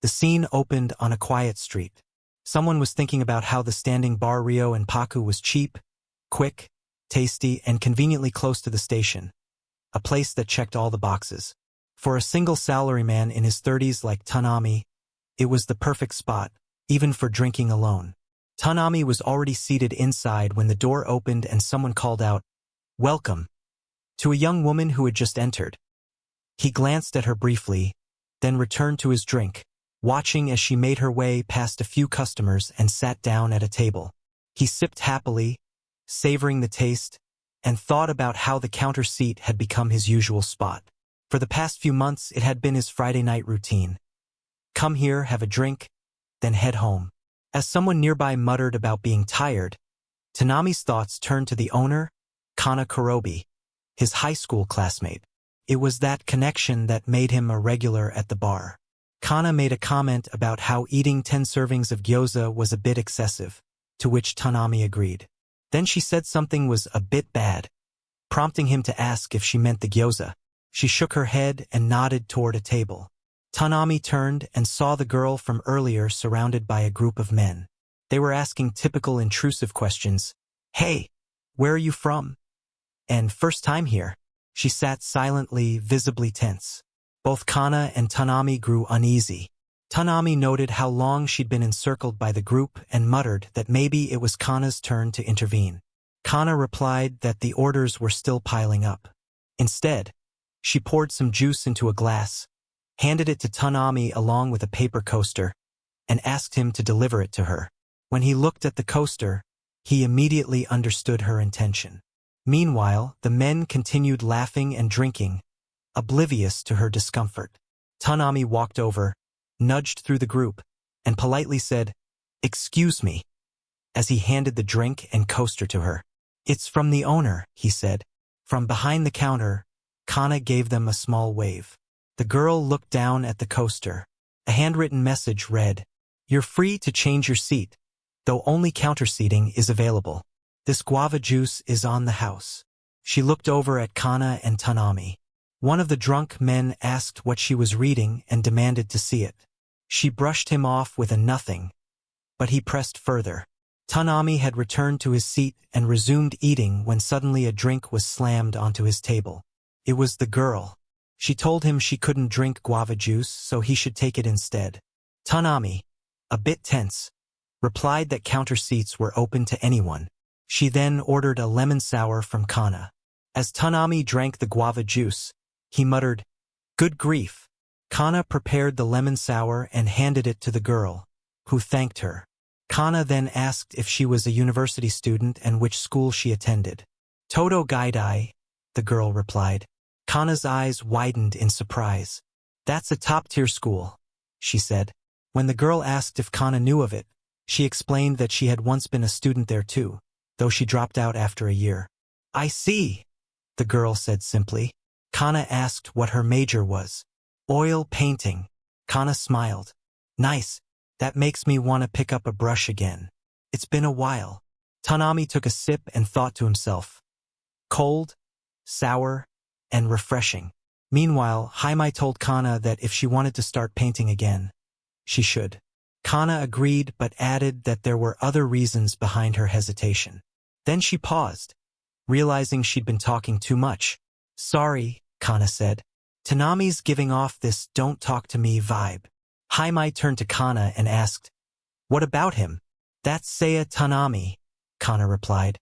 The scene opened on a quiet street. Someone was thinking about how the standing bar Rio and Paku was cheap, quick, tasty, and conveniently close to the station. A place that checked all the boxes. For a single salaryman in his 30s like Tanami, it was the perfect spot, even for drinking alone. Tanami was already seated inside when the door opened and someone called out, "Welcome," to a young woman who had just entered. He glanced at her briefly, then returned to his drink, watching as she made her way past a few customers and sat down at a table. He sipped happily, savoring the taste, and thought about how the counter seat had become his usual spot. For the past few months, it had been his Friday night routine. Come here, have a drink, then head home. As someone nearby muttered about being tired, Tanami's thoughts turned to the owner, Kana Kurobi, his high school classmate. It was that connection that made him a regular at the bar. Kana made a comment about how eating 10 servings of gyoza was a bit excessive, to which Tanami agreed. Then she said something was a bit bad, prompting him to ask if she meant the gyoza. She shook her head and nodded toward a table. Tanami turned and saw the girl from earlier surrounded by a group of men. They were asking typical intrusive questions. "Hey, where are you from?" And "First time here." She sat silently, visibly tense. Both Kana and Tanami grew uneasy. Tanami noted how long she'd been encircled by the group and muttered that maybe it was Kana's turn to intervene. Kana replied that the orders were still piling up. Instead, she poured some juice into a glass, handed it to Tanami along with a paper coaster, and asked him to deliver it to her. When he looked at the coaster, he immediately understood her intention. Meanwhile, the men continued laughing and drinking, oblivious to her discomfort. Tanami walked over, nudged through the group, and politely said, "Excuse me," as he handed the drink and coaster to her. "It's from the owner," he said. From behind the counter, Kana gave them a small wave. The girl looked down at the coaster. A handwritten message read, "You're free to change your seat, though only counter seating is available. This guava juice is on the house." She looked over at Kana and Tanami. One of the drunk men asked what she was reading and demanded to see it. She brushed him off with a nothing, but he pressed further. Tanami had returned to his seat and resumed eating when suddenly a drink was slammed onto his table. It was the girl. She told him she couldn't drink guava juice, so he should take it instead. Tanami, a bit tense, replied that counter seats were open to anyone. She then ordered a lemon sour from Kana. As Tanami drank the guava juice, he muttered, "Good grief." Kana prepared the lemon sour and handed it to the girl, who thanked her. Kana then asked if she was a university student and which school she attended. "Todo Gaidai," the girl replied. Kana's eyes widened in surprise. "That's a top-tier school," she said. When the girl asked if Kana knew of it, she explained that she had once been a student there too, though she dropped out after a year. "I see," the girl said simply. Kana asked what her major was. "Oil painting." Kana smiled. "Nice. That makes me want to pick up a brush again. It's been a while." Tanami took a sip and thought to himself. Cold, sour, and refreshing. Meanwhile, Haimai told Kana that if she wanted to start painting again, she should. Kana agreed but added that there were other reasons behind her hesitation. Then she paused, realizing she'd been talking too much. "Sorry," Kana said. "Tanami's giving off this don't talk to me vibe." Haimai turned to Kana and asked, "What about him?" "That's Saya Tanami," Kana replied.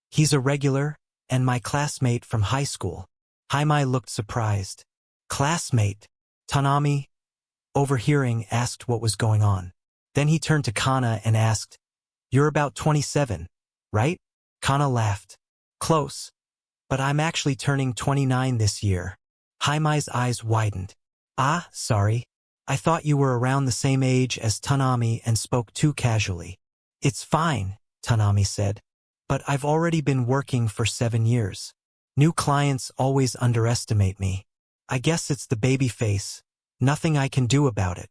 "He's a regular and my classmate from high school." Haimai looked surprised. "Classmate?" Tanami, overhearing, asked what was going on. Then he turned to Kana and asked, "You're about 27, right?" Kana laughed. "Close, but I'm actually turning 29 this year." Haimai's eyes widened. "Ah, sorry. I thought you were around the same age as Tanami and spoke too casually." "It's fine," Tanami said. "But I've already been working for 7 years. New clients always underestimate me. I guess it's the baby face. Nothing I can do about it."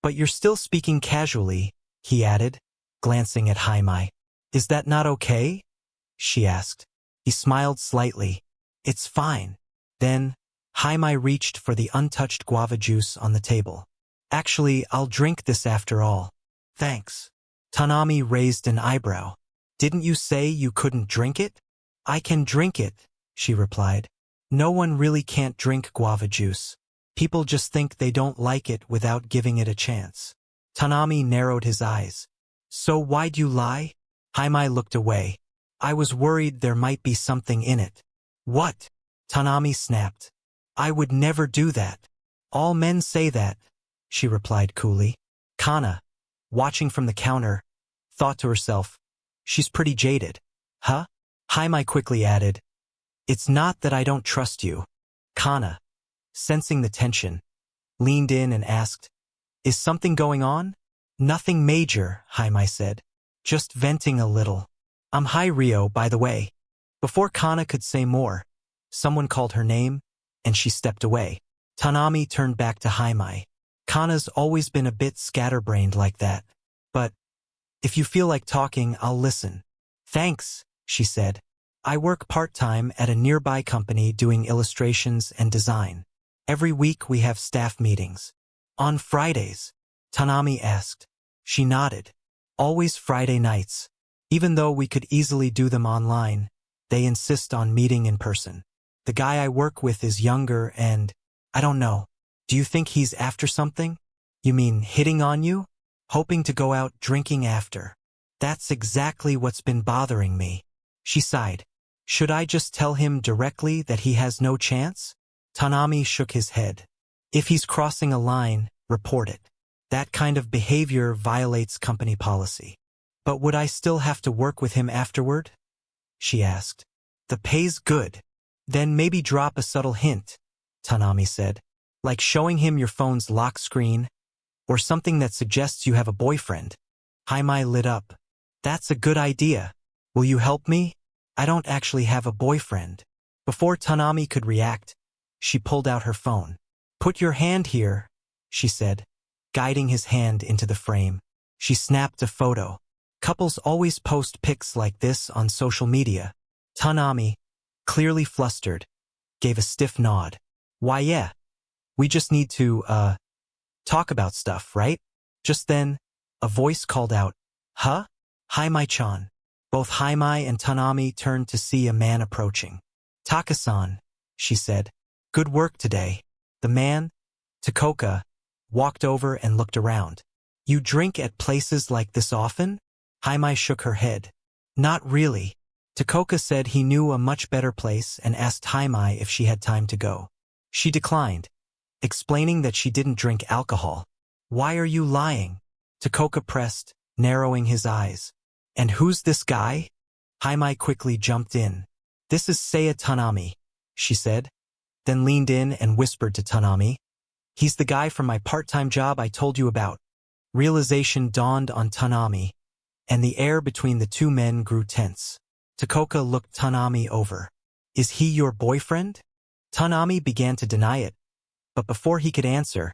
"But you're still speaking casually," he added, glancing at Haimai. "Is that not okay?" she asked. He smiled slightly. "It's fine." Then, Haimai reached for the untouched guava juice on the table. Actually, I'll drink this after all. Thanks. Tanami raised an eyebrow. Didn't you say you couldn't drink it? I can drink it, she replied. No one really can't drink guava juice. People just think they don't like it without giving it a chance. Tanami narrowed his eyes. So why'd you lie? Haimai looked away. I was worried there might be something in it. What? Tanami snapped. I would never do that. All men say that, she replied coolly. Kana, watching from the counter, thought to herself, she's pretty jaded. Huh? Haimai quickly added, it's not that I don't trust you. Kana, sensing the tension, leaned in and asked, is something going on? Nothing major, Haimai said. Just venting a little. I'm Hi Rio, by the way. Before Kana could say more, someone called her name, and she stepped away. Tanami turned back to Haimai. Kana's always been a bit scatterbrained like that. But if you feel like talking, I'll listen. Thanks, she said. I work part-time at a nearby company doing illustrations and design. Every week we have staff meetings. On Fridays, Tanami asked. She nodded. Always Friday nights. Even though we could easily do them online, they insist on meeting in person. The guy I work with is younger and, I don't know. Do you think he's after something? You mean hitting on you? Hoping to go out drinking after. That's exactly what's been bothering me. She sighed. Should I just tell him directly that he has no chance? Tanami shook his head. If he's crossing a line, report it. That kind of behavior violates company policy. But would I still have to work with him afterward? She asked. The pay's good. Then maybe drop a subtle hint, Tanami said. Like showing him your phone's lock screen, or something that suggests you have a boyfriend. Haimai lit up. That's a good idea. Will you help me? I don't actually have a boyfriend. Before Tanami could react, she pulled out her phone. Put your hand here, she said, guiding his hand into the frame. She snapped a photo. Couples always post pics like this on social media. Tanami, clearly flustered, gave a stiff nod. Why yeah. We just need to, talk about stuff, right? Just then, a voice called out, Huh? Haimai-chan. Both Haimai and Tanami turned to see a man approaching. Taka-san, she said. Good work today. The man, Takoka, walked over and looked around. You drink at places like this often? Haimai shook her head. Not really. Takoka said he knew a much better place and asked Haimai if she had time to go. She declined, explaining that she didn't drink alcohol. Why are you lying? Takoka pressed, narrowing his eyes. And who's this guy? Haimai quickly jumped in. This is Saya Tanami, she said, then leaned in and whispered to Tanami. He's the guy from my part-time job I told you about. Realization dawned on Tanami, and the air between the two men grew tense. Takoka looked Tanami over. Is he your boyfriend? Tanami began to deny it, but before he could answer,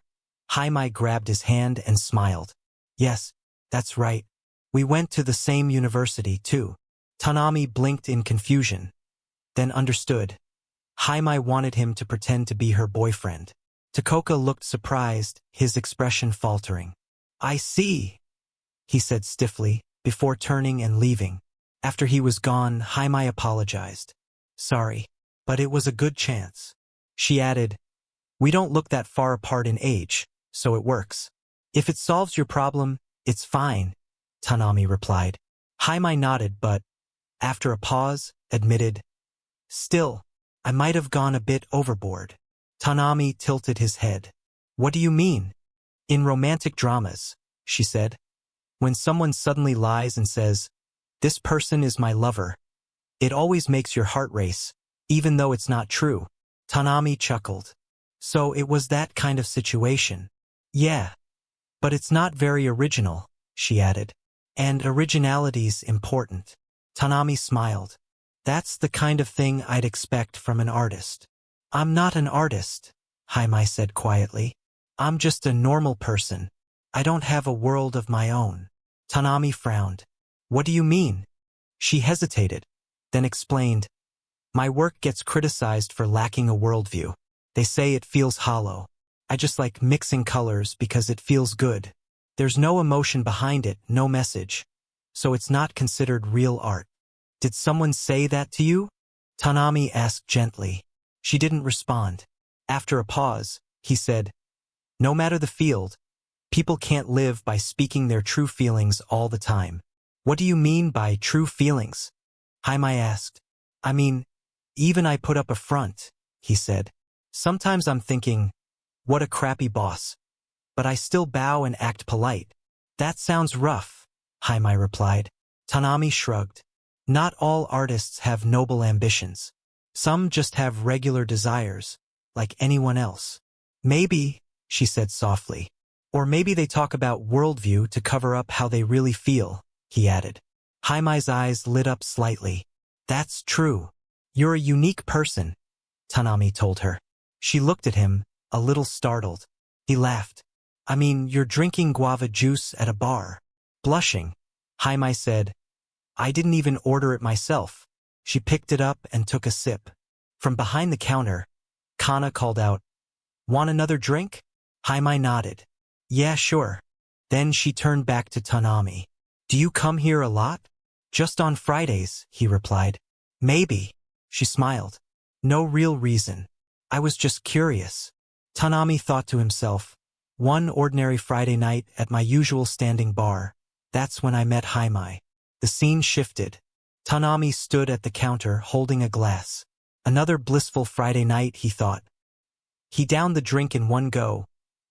Haimai grabbed his hand and smiled. Yes, that's right. We went to the same university, too. Tanami blinked in confusion, then understood. Haimai wanted him to pretend to be her boyfriend. Takoka looked surprised, his expression faltering. I see, he said stiffly, before turning and leaving. After he was gone, Haimai apologized. Sorry, but it was a good chance. She added, we don't look that far apart in age, so it works. If it solves your problem, it's fine, Tanami replied. Haimai nodded but, after a pause, admitted, still, I might have gone a bit overboard. Tanami tilted his head. What do you mean? In romantic dramas, she said, when someone suddenly lies and says, this person is my lover, it always makes your heart race, even though it's not true. Tanami chuckled. So it was that kind of situation. Yeah. But it's not very original, she added. And originality's important. Tanami smiled. That's the kind of thing I'd expect from an artist. I'm not an artist, Haimai said quietly. I'm just a normal person. I don't have a world of my own. Tanami frowned. What do you mean? She hesitated, then explained. My work gets criticized for lacking a worldview. They say it feels hollow. I just like mixing colors because it feels good. There's no emotion behind it, no message. So it's not considered real art. Did someone say that to you? Tanami asked gently. She didn't respond. After a pause, he said, no matter the field, people can't live by speaking their true feelings all the time. What do you mean by true feelings? Haimai asked. I mean, even I put up a front, he said. Sometimes I'm thinking, what a crappy boss. But I still bow and act polite. That sounds rough, Haimai replied. Tanami shrugged. Not all artists have noble ambitions. Some just have regular desires, like anyone else. Maybe, she said softly. Or maybe they talk about worldview to cover up how they really feel, he added. Haimai's eyes lit up slightly. That's true. You're a unique person, Tanami told her. She looked at him, a little startled. He laughed. I mean, you're drinking guava juice at a bar. Blushing, Haimai said, I didn't even order it myself. She picked it up and took a sip. From behind the counter, Kana called out, Want another drink? Haimai nodded. Yeah, sure. Then she turned back to Tanami. Do you come here a lot? Just on Fridays, he replied. Maybe. She smiled. No real reason. I was just curious. Tanami thought to himself, one ordinary Friday night at my usual standing bar. That's when I met Haimai. The scene shifted. Tanami stood at the counter holding a glass. Another blissful Friday night, he thought. He downed the drink in one go,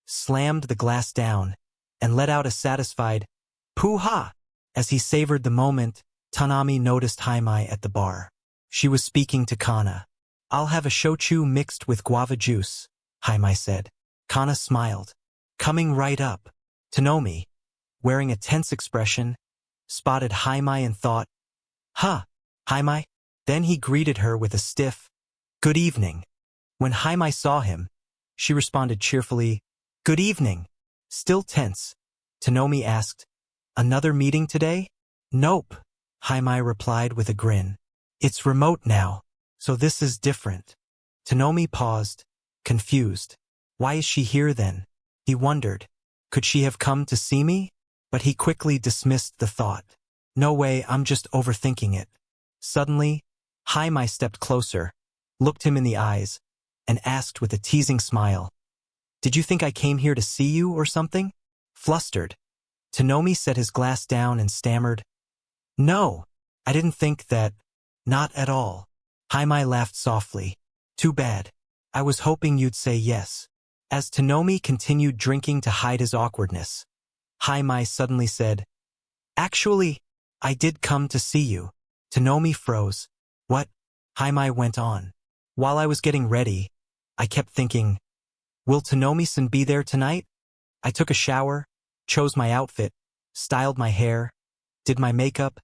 slammed the glass down, and let out a satisfied, Poo-ha! As he savored the moment, Tanami noticed Haimai at the bar. She was speaking to Kana. I'll have a shochu mixed with guava juice, Haimai said. Kana smiled. Coming right up. Tanami, wearing a tense expression, spotted Haimai and thought, Huh, Haimai? Then he greeted her with a stiff, Good evening. When Haimai saw him, she responded cheerfully, Good evening. Still tense, Tanami asked, Another meeting today? Nope, Haimai replied with a grin. It's remote now, so this is different. Tanami paused, confused. Why is she here then? He wondered. Could she have come to see me? But he quickly dismissed the thought. No way, I'm just overthinking it. Suddenly, Haimai stepped closer, looked him in the eyes, and asked with a teasing smile, Did you think I came here to see you or something? Flustered, Tanami set his glass down and stammered, No, I didn't think that. Not at all. Haimai laughed softly. Too bad. I was hoping you'd say yes. As Tanami continued drinking to hide his awkwardness, Haimai suddenly said, Actually, I did come to see you. Tanami froze. What? Haimai went on. While I was getting ready, I kept thinking, will Tanami-san be there tonight? I took a shower, chose my outfit, styled my hair, did my makeup,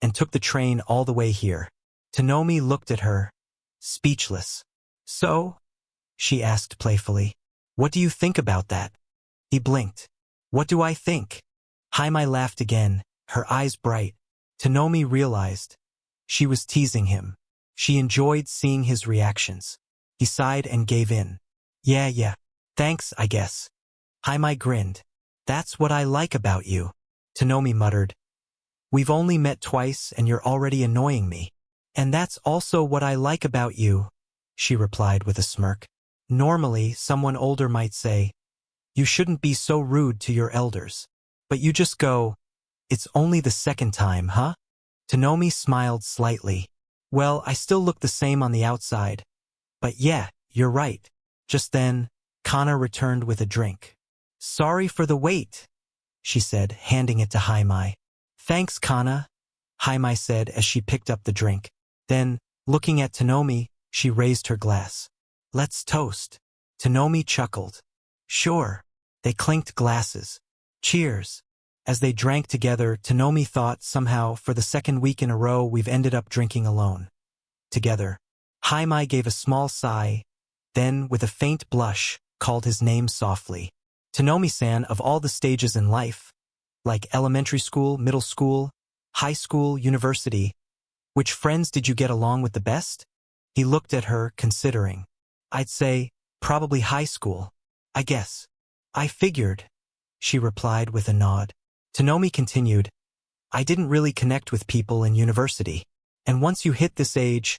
and took the train all the way here. Tanami looked at her, speechless. So? She asked playfully. What do you think about that? He blinked. What do I think? Haimai laughed again, her eyes bright. Tanami realized. She was teasing him. She enjoyed seeing his reactions. He sighed and gave in. Yeah. Thanks, I guess. Haimai grinned. That's what I like about you. Tanami muttered. We've only met twice and you're already annoying me. And that's also what I like about you, she replied with a smirk. Normally, someone older might say, you shouldn't be so rude to your elders. But you just go, it's only the second time, huh? Tanami smiled slightly. Well, I still look the same on the outside. But yeah, you're right. Just then, Kana returned with a drink. Sorry for the wait, she said, handing it to Haimai. Thanks, Kana, Haimai said as she picked up the drink. Then, looking at Tanami, she raised her glass. Let's toast. Tanami chuckled. Sure. They clinked glasses. Cheers. As they drank together, Tanami thought somehow for the second week in a row we've ended up drinking alone. Together. Haimai gave a small sigh, then, with a faint blush, called his name softly. Tanami-san, of all the stages in life, like elementary school, middle school, high school, university, which friends did you get along with the best? He looked at her, considering. I'd say, probably high school. I guess. I figured, she replied with a nod. Tonomi continued, I didn't really connect with people in university. And once you hit this age,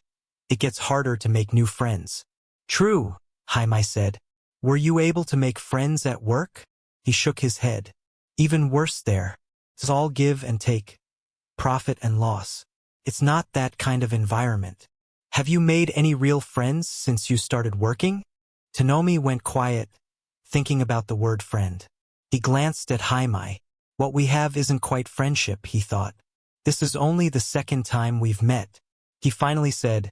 it gets harder to make new friends. True, Haimai said. Were you able to make friends at work? He shook his head. Even worse there. It's all give and take. Profit and loss. It's not that kind of environment. Have you made any real friends since you started working? Tonomi went quiet, thinking about the word friend. He glanced at Haimai. What we have isn't quite friendship, he thought. This is only the second time we've met. He finally said,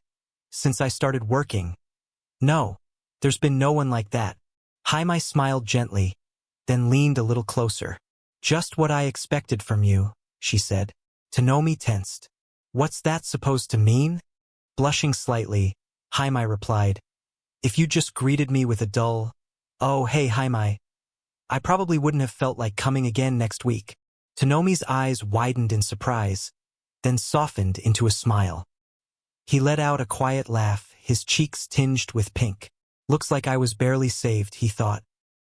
since I started working. No, there's been no one like that. Haimai smiled gently, then leaned a little closer. Just what I expected from you, she said. Tonomi tensed. What's that supposed to mean? Blushing slightly, Haimai replied. If you just greeted me with a dull, oh hey Haimai, I probably wouldn't have felt like coming again next week. Tonomi's eyes widened in surprise, then softened into a smile. He let out a quiet laugh, his cheeks tinged with pink. Looks like I was barely saved, he thought.